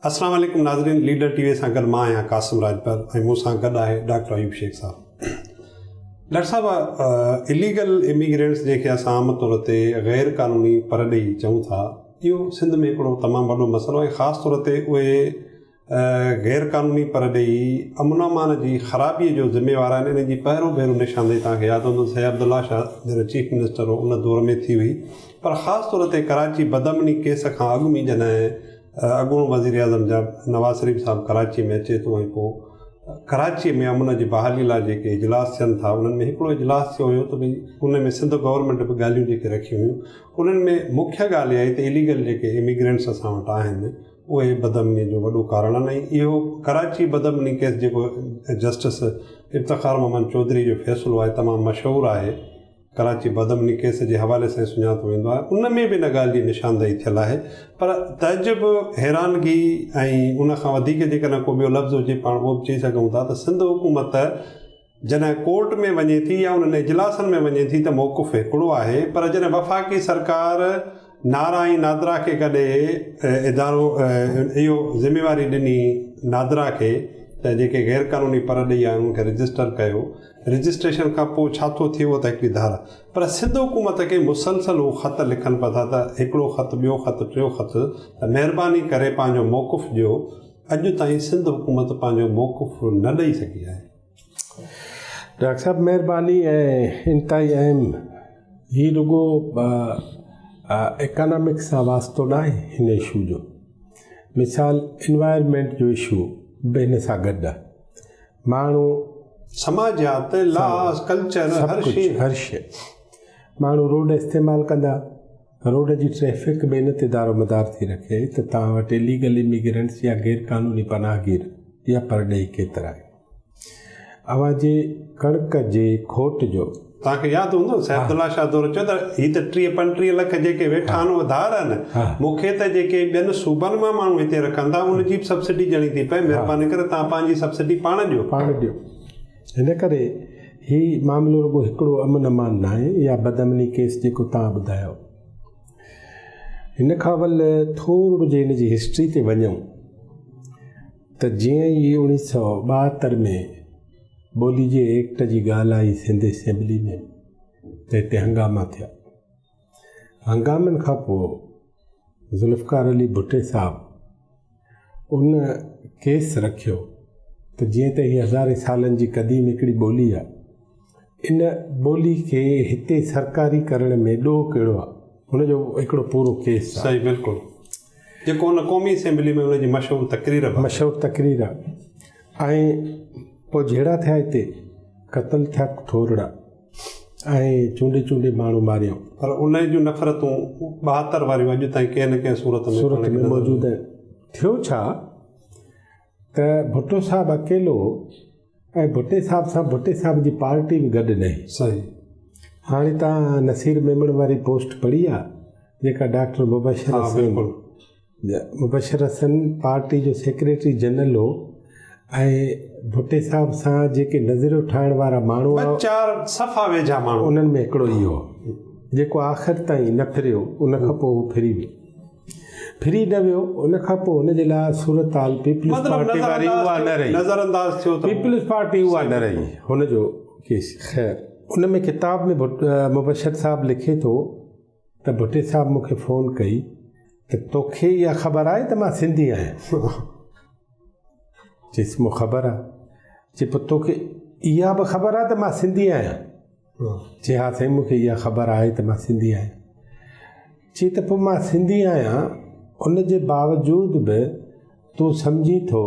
अस्सलाम वालेकुम नाज़रीन, लीडर टीवी सां गॾु मां आहियां क़ासिम राजपर ऐं मूंसां गॾु आहे डॉक्टर अयूब शेख साहब। डॉक्टर साहब, इलीगल इमिग्रेंट्स जेके असां आम तौर ते ग़ैर क़ानूनी परॾेही चऊं था, इहो सिंध में हिकिड़ो तमामु वॾो मसइलो आहे। ख़ासि तौर ते उहे ग़ैर क़ानूनी परॾेही अमन अमान जी ख़राबीअ जो ज़िम्मेवार आहिनि। इन जी पहिरियों निशानदेही तव्हांखे यादि हूंदो, सैयद अब्दुल्ला शाह जॾहिं चीफ मिनिस्टर हो उन दौर में थी हुई। पर ख़ासि तौर ते कराची बदअमनी केस खां अॻु में जॾहिं अॻूणो वज़ीर आज़म जा नवाज़ शरीफ़ साहिबु कराची में अचे थो ऐं पोइ कराचीअ में अमन जी बहाली लाइ जेके इजलास थियनि था, उन्हनि में हिकिड़ो इजलास थियो हुयो त भई उन में सिंध गवर्नमेंट बि ॻाल्हियूं जेके रखियूं हुयूं, उन्हनि में मुख्य ॻाल्हि इहा आहे त इलीगल जेके इमिग्रेंट्स असां वटि आहिनि उहे बदअमनी जो वॾो कारण आहिनि। ऐं इहो कराची बदअमनी केस जेको जस्टिस इफ़्तिख़ार मोहम्मद चौधरी जो फ़ैसिलो आहे, तमामु मशहूरु आहे, कराची बदअमनी केस जे हवाले सां सुञातो वेंदो आहे। उन में बि इन ॻाल्हि जी निशानदेही थियल आहे। पर तइजुब, हैरानगी ऐं उन खां वधीक जेकॾहिं को ॿियो लफ़्ज़ हुजे पाण उहो बि चई सघूं था त सिंध हुकूमत जॾहिं कोर्ट में वञे थी या उन्हनि इजलासनि में वञे थी त मौक़ुफ़ हिकिड़ो आहे, पर जॾहिं वफ़ाक़ी सरकार नारा ऐं नादरा खे गॾे इदारो इहो ज़िमेवारी ॾिनी नादरा खे त जेके ग़ैर क़ानूनी परॾेही आहिनि उनखे रजिस्टर कयो, रजिस्ट्रेशन खां पोइ छा थो थिए उहो त हिकिड़ी धारा। पर सिंध हुकूमत खे मुसलसल उहो ख़त लिखनि पिया था त हिकिड़ो ख़तु, ॿियो ख़तु, टियों ख़तु, त महिरबानी करे पंहिंजो मौक़ुफ़ ॾियो। अॼु ताईं सिंध हुकूमत पंहिंजो मौक़ुफ़ न ॾेई सघी आहे। डॉक्टर साहब, महिरबानी ऐं इंतिहाई अहम ही रुगो इकनॉमिक्स सां वास्तो न आहे हिन इशू जो। मिसाल इन्वायरमेंट जो इशू बि हिन सां गॾु आहे। माण्हू समाजियात, लास, कल्चर, हर शइ माण्हू रोड इस्तेमालु कंदा, रोड जी ट्रैफिक में इन ते दारोमदार थी रखे त तव्हां वटि इलीगल इमिग्रेंट्स या ग़ैर क़ानूनी पनाहगीर या परॾेही केतिरा आहिनि। अवां जे कणिक जे खोट जो तव्हांखे यादि हूंदो, सैयद अब्दुल्ला शाह दौर चयो त हीअ त 30-35 लख जेके वेठा आहिनि उहे धार आहिनि, मूंखे त जेके ॿियनि सूबनि मां माण्हू हिते रखनि था उनजी बि सब्सिडी ॾियणी थी पए, महिरबानी करे तव्हां पंहिंजी सब्सिडी पाण ॾियो। हिन करे हीउ मामिलो रुगो हिकिड़ो अमन अमान न आहे या बदअमनी केस जेको तव्हां ॿुधायो। हिन खां वल थोरो जे हिन जी हिस्ट्री ते वञूं त जीअं ई 1972 में ॿोली जे एक्ट जी ॻाल्हि आई सिंध असेंबली में त हिते हंगामा थिया। हंगामनि खां पोइ ज़ुल्फ़िकार अली भुट्टे साहब उन केस रखियो त जीअं त हीअ हज़ारे सालनि जी क़दीम हिकिड़ी ॿोली आहे, इन ॿोली खे हिते सरकारी करण में ॾोह कहिड़ो आहे, हुनजो हिकिड़ो पूरो केस आहे। सही, बिल्कुलु, जेको उन क़ौमी असेंबली में उनजी मशहूरु तक़रीर आहे। ऐं पोइ जहिड़ा थिया हिते क़तल थिया थोरड़ा ऐं चूंडे चूंडे माण्हू मारियूं, पर उन जूं नफ़रतूं 72 वारियूं अॼु ताईं कंहिं न कंहिं सूरत में मौजूदु आहिनि। थियो छा त भुट्टो साहिबु अकेलो ऐं भुट्टे साहिब सां भुट्टे साहिब जी पार्टी बि गॾु न। सही, हाणे तव्हां नसीर मेमण वारी पोस्ट पढ़ी आहे जेका डॉक्टर मुबशर हसन पार्टी जो सेक्रेटरी जनरल हो ऐं भुट्टे साहिब सां जेके नज़रियो ठाहिण वारा माण्हू 4 सफ़ा वेझा माण्हू, उन्हनि में हिकिड़ो इहो जेको आख़िर ताईं न फिरियो, उन खां पोइ उहो फिरी न वियो। उन खां पोइ हुनजे लाइ सूरत हाल पीपल्स पार्टी वारी उहा न रही, नज़रअंदाज़ थियो, पीपल्स पार्टी उहा न रही हुनजो केस। ख़ैर, उन में किताब में मुबशर साहिबु लिखे थो त भुट्टे साहिबु मूंखे फ़ोन कई त तोखे इहा ख़बर आहे त मां सिंधी आहियां। चइसि मूंखे ख़बर आहे। चए पोइ तोखे इहा बि ख़बर आहे त मां सिंधी आहियां? चए हा साईं, मूंखे इहा ख़बर आहे त मां सिंधी आहियां। चए त पोइ मां सिंधी आहियां, उन जे बावजूदि बि तूं सम्झी थो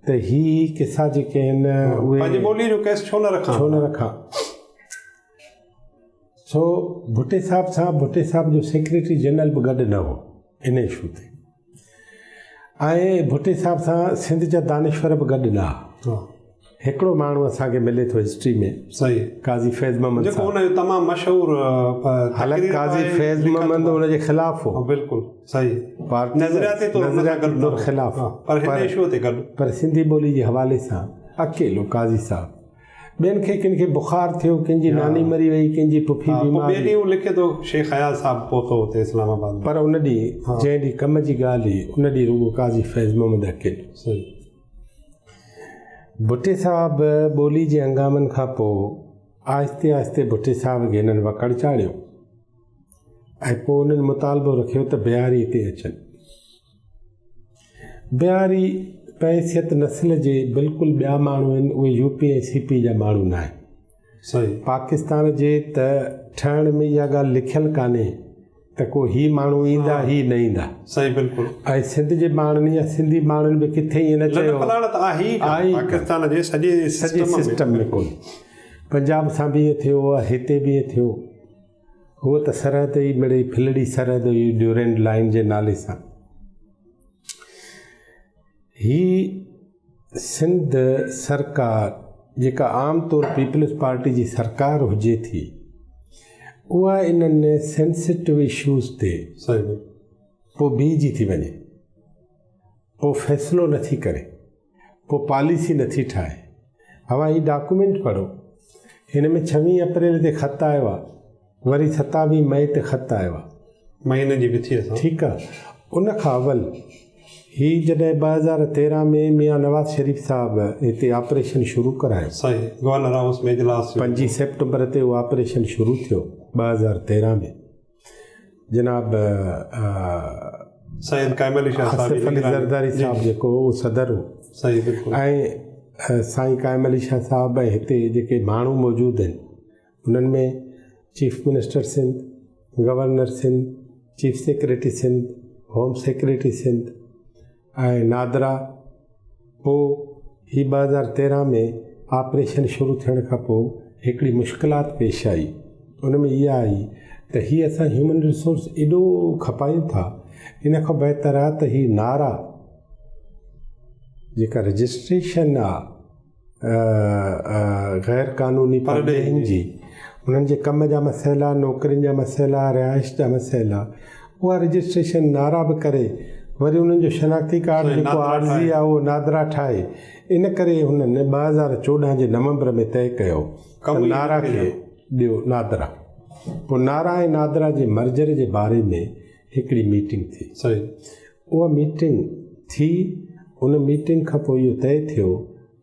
त हीअ किसा जेके आहिनि उहे पंहिंजी ॿोली जो केस छो न रखां। सो भुट्टे साहिब सां भुट्टे साहिब जो सेक्रेटरी जनरल बि गॾु न हो इन इशू ते, ऐं भुट्टे साहिब सां सिंध जा दानिश्वर बि गॾु न हुआ। हिकिड़ो माण्हू असांखे मिले थो हिस्ट्री में, सही, काज़ी फैज़ मोहम्मद, जेको उनजो तमामु मशहूरु हालांकि काज़ी फैज़ मोहम्मद उनजे ख़िलाफ़ हो। बिल्कुलु सही, नज़रियाती तौर ख़िलाफ़, पर हिन इशू ते गॾु, पर सिंधी ॿोली जे हवाले सां अकेलो काज़ी साहब ॿियनि खे किन खे बुख़ार थियो, कंहिंजी नानी मरी वई, कंहिंजी पुफी बीमार, ॿिए ॾींहुं लिखे थो शेख हयात साहिबु पहुतो हुते इस्लामाबाद में। पर उन ॾींहुं जंहिं ॾींहुं कम जी ॻाल्हि हुई उन ॾींहुं रुॻो काज़ी फैज़ मोहम्मद अकेलो। सही। भुट्टे साहिबु ॿोली जे हंगामनि खां पोइ आहिस्ते आहिस्ते भुट्टे साहिब खे हिननि वकड़ चाढ़ियो ऐं पोइ उन्हनि मुतालबो रखियो त बिहारी हिते अचनि। बिहारी पैसियत नस्ल जे बिल्कुलु ॿिया माण्हू आहिनि, उहे यूपी ऐं सीपी जा माण्हू न आहिनि। सही। पाकिस्तान जे त ठहण में इहा ॻाल्हि लिखियलु कान्हे त को ही माण्हू ईंदा ही न ईंदा। सही बिल्कुलु। ऐं सिंध जे माण्हुनि या सिंधी माण्हुनि बि किथे ईअं न चयो पाकिस्तान जे सॼे सिस्टम में कोन। पंजाब सां बि ईअं थियो आहे, हिते बि ईअं थियो। उहो त सरहद ई मिड़ई फिलड़ी सरहद हुई ड्यूरेंट लाइन जे नाले सां। ही सिंध सरकार जेका आमतौर पीपल्स पार्टी जी सरकार हुजे थी, उहा इन्हनि सेंसिटिव इशूज़ ते पोइ बीहजी थी वञे, पोइ फ़ैसिलो नथी करे, पोइ पॉलिसी नथी ठाहे। हवा ही डॉक्यूमेंट पढ़ो, हिन में 26 अप्रैल ते ख़त आयो आहे, वरी 27 मई ते ख़त आयो आहे, महीने जी बिथी। ठीकु आहे। उन खां अवल ही जॾहिं 2013 में मियां नवाज़ शरीफ़ साहिबु हिते ऑपरेशन शुरू करायो, सही, गवर्नर हाउस में इजलास 5 सेप्टेम्बर ते उहो ऑपरेशन शुरू थियो 2013 में। जनाब सैयद काइम अली शाह आसिफ अली ज़रदारी साहिबु जेको उहो सदर हो। सही बिल्कुलु। ऐं साईं काइम अली शाह साहिबु ऐं हिते जेके माण्हू मौजूदु आहिनि उन्हनि में chief minister Sindh, governor Sindh, chief secretary Sindh, home secretary Sindh ऐं नादरा। पोइ ही 2013 में ऑपरेशन शुरू थियण खां पोइ हिकिड़ी मुश्किलात पेश आई। उन में इहा आई त हीअ असां ह्यूमन रिसोर्स एॾो खपायूं था, इन खां बहितर आहे त ही नारा जेका रजिस्ट्रेशन आहे गैर क़ानूनी परॾेहियुनि जी, उन्हनि जे कम जा मसइला, नौकरियुनि जा मसइला, रिहाइश जा मसइला, उहा रजिस्ट्रेशन नारा बि करे वरी उन्हनि जो शनाख्ती कार्ड जेको आर्ज़ी आहे उहो नादरा ठाहे। इन करे हुननि 2014 जे नवंबर में तय कयो त नारा खे ॾियो नादरा। पोइ नारा ऐं नादरा जे मर्जर जे बारे में हिकिड़ी मीटिंग थी। सही। उहा मीटिंग थी, उन मीटिंग खां पोइ इहो तय थियो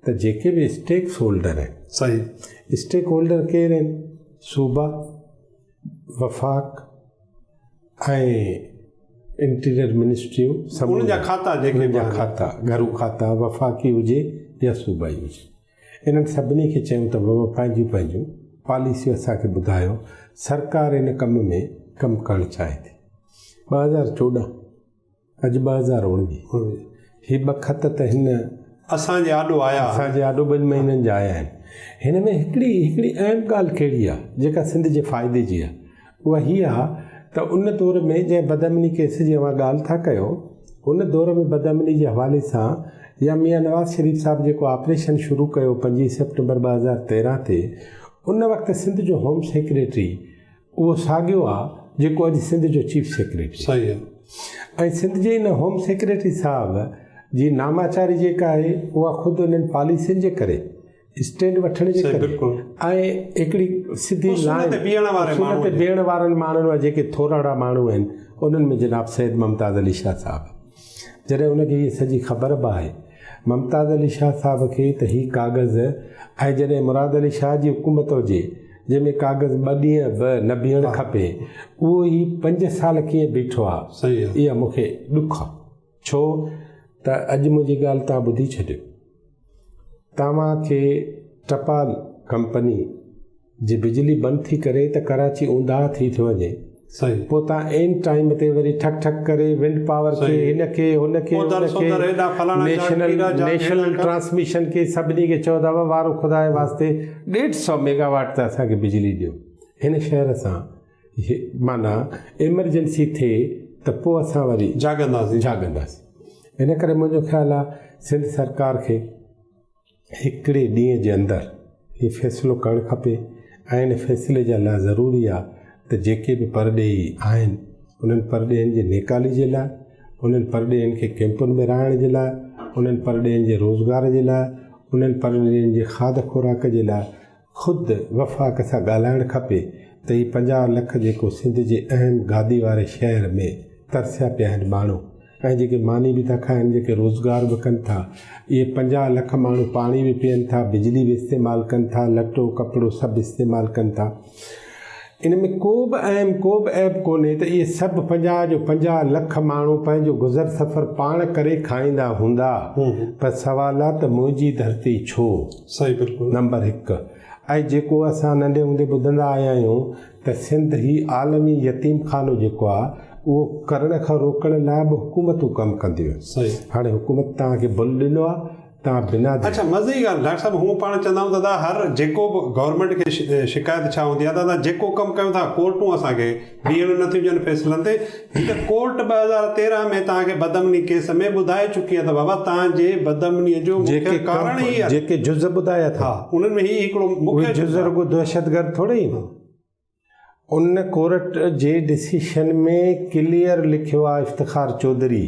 त जेके बि स्टेक होल्डर आहिनि, सही, स्टेक होल्डर केरु आहिनि? सूबा, वफ़ाक़ ऐं इंटीरियर मिनिस्ट्रियूं, उन्हनि जा खाता, जेके खाता, घरू खाता, वफ़ाक़ी हुजे या सूबाई हुजे, इन्हनि सभिनी खे चयूं त बाबा पंहिंजूं पंहिंजूं पॉलिसियूं असांखे ॿुधायो, सरकार इन कम में कमु करणु चाहे थी। 2014, अॼु 2019, ही 2 ख़त त हिन असांजे आॾो आया, असांजे आॾो 2 महीननि जा आया आहिनि। हिन में हिकिड़ी अहम ॻाल्हि कहिड़ी आहे जेका सिंध जे फ़ाइदे जी आहे, उहा हीअ आहे त उन दौर में जंहिं बदअमनी केस जी अवां ॻाल्हि था कयो, उन दौर में बदअमनी जे हवाले सां या मियां नवाज़ शरीफ़ साहिबु जेको ऑपरेशन शुरू कयो 5 सेप्टेम्बर 2013 ते, उन वक़्तु सिंध जो होम सेक्रेटरी उहो साॻियो आहे जेको अॼु सिंध जो चीफ सेक्रेटरी। सही आहे। ऐं सिंध जे इन होम सेक्रेटरी साहिब जी नामाचारी जेका आहे उहा ख़ुदि उन्हनि पॉलिसियुनि जे करे, स्टैंड वठण जे करे ऐं हिकिड़ी सिधी लाइन ते बीहण वारनि माण्हुनि जेके थोरा माण्हू आहिनि, उन्हनि में जनाब सैयद मुमताज़ अली शाह साहिबु। जॾहिं उनखे हीअ सॼी ख़बर बि आहे मुमताज़ अली शाह साहिब खे त हीअ काग़ज़, ऐं जॾहिं मुराद अली शाह जी हुकूमत हुजे जंहिंमें काग़ज़ 2 ॾींहं बि न बीहणु खपे, उहो ई 5 साल कीअं बीठो आहे, इहा मूंखे ॾुख आहे। छो त अॼु मुंहिंजी ॻाल्हि तव्हां ॿुधी छॾियो, तव्हांखे टपाल कंपनी जी बिजली बंदि थी करे त कराची ऊंधा थी वञे, पोइ तव्हां एन टाइम ते वरी ठक ठक करे विंड पावर खे, हिनखे हुनखे, नेशनल ट्रांसमिशन खे सभिनी खे चओ था वारो ख़ुदा जे वास्ते 150 मेगावाट त असांखे बिजली ॾियो। हिन शहर सां माना एमरजेंसी थिए त पोइ असां वरी जाॻंदासीं। इन करे मुंहिंजो ख़्यालु आहे सिंध सरकार खे हिकिड़े ॾींहं जे अंदरि हीउ फ़ैसिलो करणु खपे ऐं इन फ़ैसिले जे लाइ ज़रूरी आहे त जेके बि परॾेही आहिनि उन्हनि परॾेहियुनि जे नेकाली जे लाइ, उन्हनि परॾेहियुनि खे कैंपुनि में रहण जे लाइ, उन्हनि परॾेहियुनि जे रोज़गार जे लाइ, उन्हनि परॾेहियुनि जे खाद खुराक जे लाइ ख़ुदि वफ़ाक़ सां ॻाल्हाइणु खपे त ही 50 लख जेको सिंध जे अहम गादी वारे शहर में तरसिया पिया आहिनि माण्हू ऐं जेके मानी बि था खाइनि, जेके रोज़गार बि कनि था, इहे 50 लख माण्हू पाणी बि पीअनि था, बिजली बि इस्तेमालु कनि था, लटो कपिड़ो सभु इस्तेमालु कनि था। इन में को बि ऐब कोन्हे त इहे सभु 50 लख माण्हू पंहिंजो गुज़र सफ़र पाण करे खाईंदा हूंदा, पर सवाल आहे त मुंहिंजी धरती छो? सही, बिल्कुलु। नंबर 1। ऐं जेको असां नंढे हूंदे ॿुधंदा आया आहियूं त सिंध ही आलमी यतीम खानो जेको आहे उहो करण खां रोकण लाइ बि हुकूमतूं कमु कंदियूं आहिनि। सही। हाणे हुकूमत तव्हांखे बुल ॾिनो आहे, तव्हां बिना अच्छा, मज़े जी ॻाल्हि डॉक्टर साहिबु, हूअं पाण चवंदा आहियूं दादा हर जेको बि गवर्नमेंट खे शिकायत छा हूंदी आहे, दादा जेको कमु कयूं था कोर्टूं असांखे बीहणु नथियूं ॾियनि फ़ैसिलनि ते। हिकु कोर्ट 2013 में तव्हांखे बदमनी केस में ॿुधाए चुकी आहे त बाबा तव्हांजे बदमनीअ जो मुख्य कारण ई आहे, जेके जुज़ ॿुधाया था उन्हनि में ही हिकिड़ो मुख्य जुज़ रुॻो दहशतगर्द थोरे ई उन कोर्ट जे डिसीशन में क्लियर लिखियो आहे इफ़्तिखार चौधरी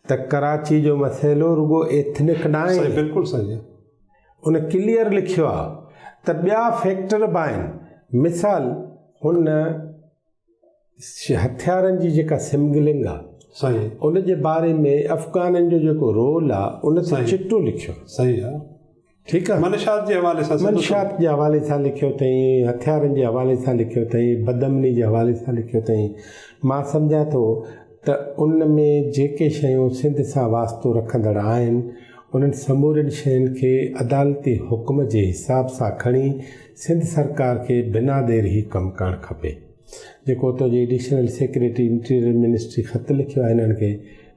त कराची जो मसइलो रुॻो एथनिक न आहे। बिल्कुलु सही आहे। उन क्लियर लिखियो आहे त ॿिया फैक्टर बि आहिनि। मिसाल हुन हथियारनि जी जेका स्मगलिंग आहे, सही, उन जे बारे में अफ़गाननि जो जेको रोल आहे उन ते चिटो लिखियो। सही आहे, ठीकु आहे। मनशात जे हवाले सां मनशात जे हवाले सां लिखियो अथई, हथियारनि जे हवाले सां लिखियो अथई, बदमनी जे हवाले सां लिखियो अथई। मां सम्झां थो त उन में जेके शयूं सिंध सां वास्तो रखंदड़ आहिनि उन्हनि समूरनि शयुनि खे अदालती हुकुम जे हिसाब सां खणी सिंध सरकार खे बिना देर ई कमु करणु खपे। जेको उतो जी एडिशनल सेक्रेटरी इंटीरियर मिनिस्ट्री ख़त लिखियो आहे इन्हनि खे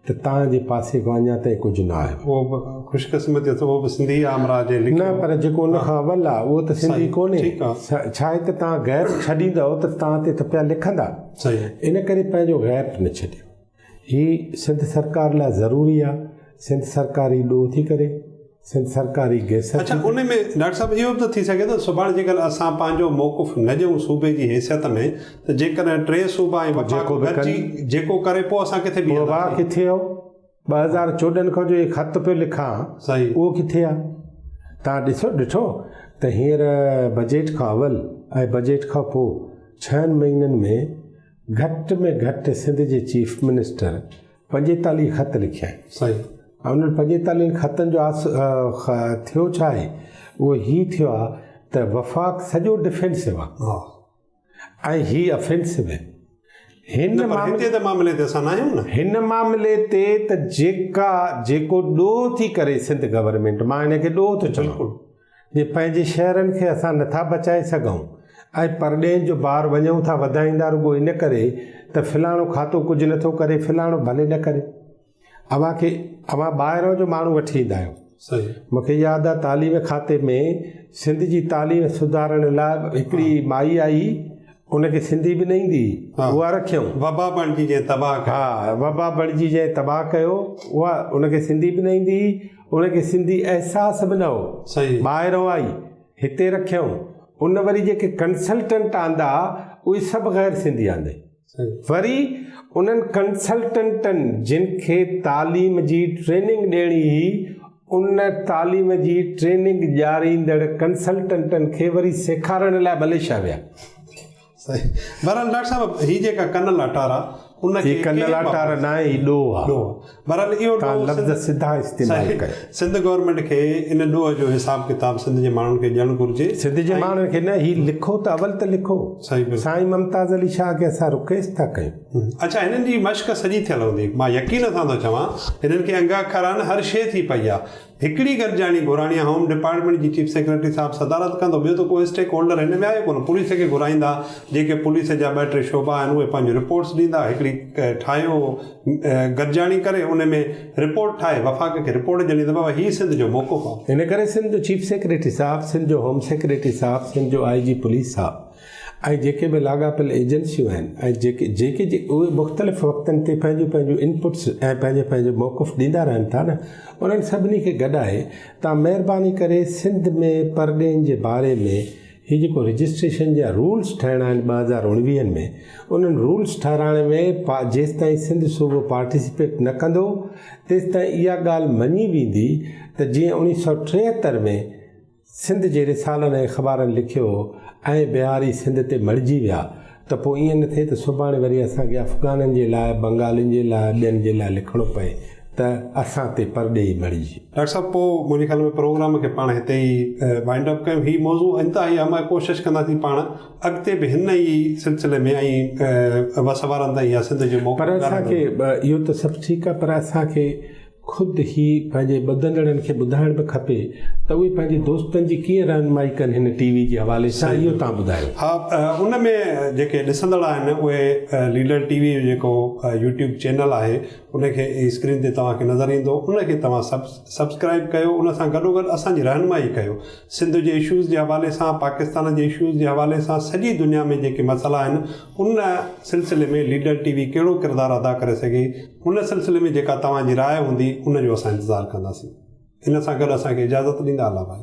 त तव्हांजे पासे खां अञा ताईं कुझु न आहे। उहो ख़ुशकिस्मती उहो बि सिंधी आमरा जे न, पर जेको उन खां अवल आहे उहो त सिंधी कोन्हे। छा आहे त तव्हां गैप छॾींदव त तव्हां ते त पिया लिखंदा। सही। इन करे पंहिंजो गैप न छॾियो। ही सिंध सरकार लाइ ज़रूरी आहे। सिंध सरकार ई ॾोह थी करे, सिंध सरकार ई गैस। अच्छा, उन में डॉक्टर साहिबु इहो बि त थी सघे थो सुभाणे जेकर असां पंहिंजो मौक़ुफ़ न ॾियूं सूबे जी हैसियत में त जेकॾहिं 3 सूबा ऐं जेको करे पोइ असां किथे बि किथे हो 2014 खां जो ख़त पियो लिखां, सही, उहो किथे आहे? तव्हां ॾिठो त हींअर बजट खां अवल ऐं बजट खां पोइ 6 महीननि में घटि सिंध जे चीफ मिनिस्टर 45 ख़त लिखिया आहिनि। सही। ऐं उन्हनि 45 ख़तनि जो थियो छा आहे? उहो ही थियो आहे त वफ़ाक़ सॼो डिफेंसिव आहे ऐं ही अफेंसिव आहे। हिन मामले ते असां न आहियूं न। हिन मामले ते त जेको ॾोह थी करे सिंध गवर्नमेंट, मां हिनखे ॾोह थो चवां, जे पंहिंजे शहरनि खे असां नथा बचाए सघूं ऐं परॾेह जो ॿार वञूं था वधाईंदा रुॻो इन करे त फ़लाणो खातो कुझु नथो करे, फ़लाणो भले न करे। अव्हां ॿाहिरों जो माण्हू वठी ईंदा आहियो। सही। मूंखे यादि आहे तालीम खाते में सिंध जी तालीम सुधारण लाइ हिकिड़ी माई आई, उनखे सिंधी बि न ईंदी, उहा रखियऊं। वबा बणिजी जंहिं तबाह कयो, उहा उनखे सिंधी बि न ईंदी, उनखे सिंधी अहसासु बि न हो। सही। ॿाहिरों आई, हिते रखियऊं। उन वरी जेके कंसल्टेंट आंदा उहे सभु गैर सिंधी आंदे। वरी उन्हनि कंसल्टेंटनि जिन खे तालीम जी ट्रेनिंग ॾियणी हुई, उन तालीम जी ट्रेनिंग ॾियारींदड़ कंसल्टेंटनि खे वरी सेखारण लाइ मलेशिया विया। सही। बहरहाल डॉक्टर साहिबु, ही जेका कन लाटारा उनखे कन लाटारा न आहे, ही ॾोह आहे। बहरहाल इहो लफ़्ज़ सिधा इस्तेमालु कयो। सिंध गवर्नमेंट खे इन ॾोह जो हिसाब किताब सिंध जे माण्हुनि खे ॾियणु घुरिजे। सिंध जे माण्हुनि खे न, ही लिखो त अवल त लिखो। सही। साईं मुमताज़ अली शाह खे असां रुकेस था कयूं। अच्छा, हिननि जी मश्क सॼी थियल हूंदी। मां यकीन सां थो चवां हिननि खे अंगा खरान हर शइ थी पई आहे। हिकिड़ी गॾिजाणी घुराइणी आहे, होम डिपार्टमेंट जी चीफ सेक्रेटरी साहिबु सदारत कंदो, ॿियो त कोई स्टेक होल्डर हिन में आहे कोन। पुलिस खे घुराईंदा, जेके पुलिस जा 2-3 शोभा आहिनि उहे पंहिंजूं रिपोर्ट्स ॾींदा। हिकिड़ी ठाहियो गॾिजाणी करे, उन में रिपोर्ट ठाहे वफ़ाक़ खे रिपोर्ट ॾियणी त बाबा हीउ सिंध जो मौक़ुफ़ आहे। हिन करे सिंध जो चीफ सेक्रेटरी साहिबु, सिंध जो होम सेक्रेटरी साहिबु, सिंध जो IG पुलिस साहिबु ऐं जेके बि लाॻापियल एजेंसियूं आहिनि ऐं जेके उहे मुख़्तलिफ़ वक़्तनि ते पंहिंजूं इनपुट्स ऐं पंहिंजो मौक़ुफ़ ॾींदा रहनि था न, उन्हनि सभिनी खे गॾाए तव्हां महिरबानी करे सिंध में परॾेहनि जे बारे में ही जेको रजिस्ट्रेशन जा रूल्स ठाहिणा आहिनि 2019 में, उन्हनि रूल्स ठाहिराइण में जेसि ताईं सिंध सूबो पार्टिसिपेट न कंदो तेसि ताईं इहा ॻाल्हि मञी वेंदी त जीअं 1973 में सिंध जे रिसालनि ऐं ख़बारनि लिखियो ऐं बिहारी सिंध ते मरिजी विया त पोइ ईअं न थिए त सुभाणे वरी असांखे अफ़गाननि जे लाइ बंगालियुनि जे लाइ ॿियनि जे लाइ लिखिणो पए त असां ते परॾे ई मरिजी। डॉक्टर साहब पोइ मुंहिंजे ख़्याल में प्रोग्राम खे पाण हिते ई वाइंड अप कयूं। हीउ मौज़ू इंतिहाई अमां कोशिशि कंदासीं पाण अॻिते बि हिन ई सिलसिले में ऐं वसवारंदा या सिंध जो मौक़ो पर असांखे इहो त सभु ठीकु आहे पर असांखे ख़ुदि ई पंहिंजे ॿुधंदड़नि खे ॿुधाइण बि खपे त उहे पंहिंजे दोस्तनि जी कीअं रहनुमाई कनि हिन टीवी जे हवाले सां, इहो तव्हां ॿुधायो। हा, उन में जेके ॾिसंदड़ आहिनि उहे लीडर टीवी जो जेको यूट्यूब चैनल आहे उनखे स्क्रीन ते तव्हांखे नज़र ईंदो, उनखे तव्हां सब्सक्राइब कयो। उन सां गॾोगॾु असांजी रहनुमाई कयो सिंध जे इशूज़ जे हवाले सां, पाकिस्तान जे इशूज़ जे हवाले सां, सॼी दुनिया में जेके मसइला आहिनि उन सिलसिले में लीडर टीवी कहिड़ो किरदारु अदा करे सघे, उन सिलसिले में जेका तव्हांजी राय हूंदी उनजो असां इंतज़ारु कंदासीं। इन सां गॾु असांखे इजाज़त ॾींदा अलाह भाई।